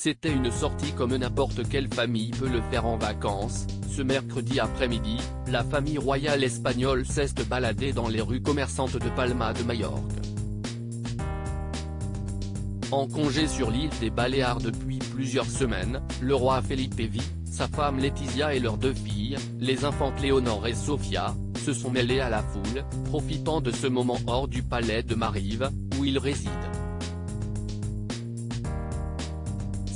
C'était une sortie comme n'importe quelle famille peut le faire en vacances. Ce mercredi après-midi, la famille royale espagnole s'est baladée dans les rues commerçantes de Palma de Majorque. En congé sur l'île des Baléares depuis plusieurs semaines, le roi Felipe V, sa femme Letizia et leurs deux filles, les infantes Léonore et Sofia, se sont mêlés à la foule, profitant de ce moment hors du palais de Marive, où ils résident.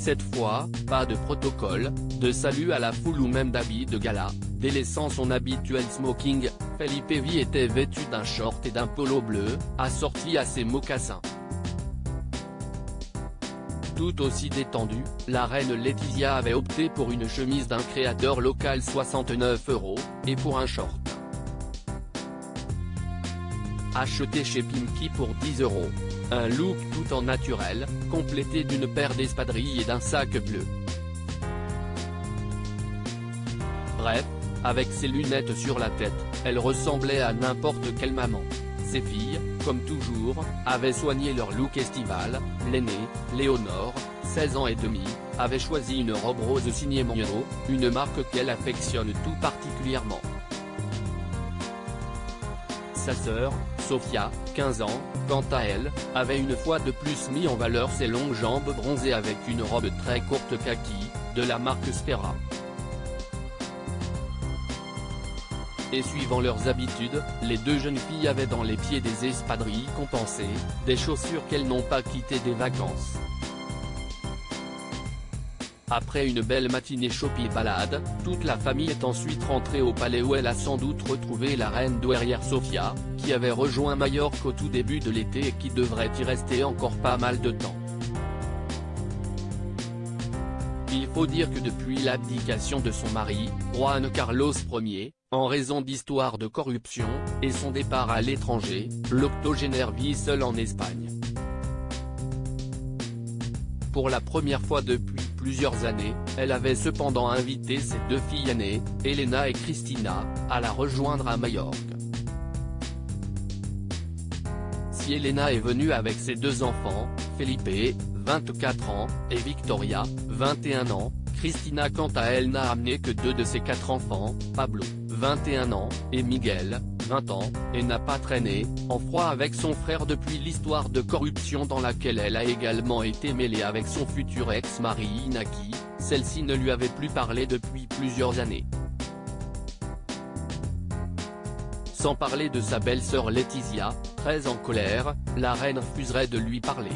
Cette fois, pas de protocole, de salut à la foule ou même d'habits de gala. Délaissant son habituel smoking, Felipe V était vêtu d'un short et d'un polo bleu, assorti à ses mocassins. Tout aussi détendue, la reine Letizia avait opté pour une chemise d'un créateur local 69 €, et pour un short acheté chez Pimki pour 10 €. Un look tout en naturel, complété d'une paire d'espadrilles et d'un sac bleu. Bref, avec ses lunettes sur la tête, elle ressemblait à n'importe quelle maman. Ses filles, comme toujours, avaient soigné leur look estival. L'aînée, Léonore, 16 ans et demi, avait choisi une robe rose signée Monro, une marque qu'elle affectionne tout particulièrement. Sa sœur, Sofia, 15 ans, quant à elle, avait une fois de plus mis en valeur ses longues jambes bronzées avec une robe très courte kaki, de la marque Sfera. Et suivant leurs habitudes, les deux jeunes filles avaient dans les pieds des espadrilles compensées, des chaussures qu'elles n'ont pas quittées des vacances. Après une belle matinée shopping balade, toute la famille est ensuite rentrée au palais où elle a sans doute retrouvé la reine douairière Sofia, qui avait rejoint Majorque au tout début de l'été et qui devrait y rester encore pas mal de temps. Il faut dire que depuis l'abdication de son mari, Juan Carlos Ier, en raison d'histoires de corruption, et son départ à l'étranger, l'octogénaire vit seul en Espagne. Pour la première fois depuis plusieurs années, elle avait cependant invité ses deux filles aînées, Elena et Cristina, à la rejoindre à Majorque. Si Elena est venue avec ses deux enfants, Felipe, 24 ans, et Victoria, 21 ans, Cristina quant à elle n'a amené que deux de ses quatre enfants, Pablo, 21 ans, et Miguel, 20 ans, et n'a pas traîné, en froid avec son frère depuis l'histoire de corruption dans laquelle elle a également été mêlée avec son futur ex-mari Inaki. Celle-ci ne lui avait plus parlé depuis plusieurs années. Sans parler de sa belle-sœur Letizia, très en colère, la reine refuserait de lui parler.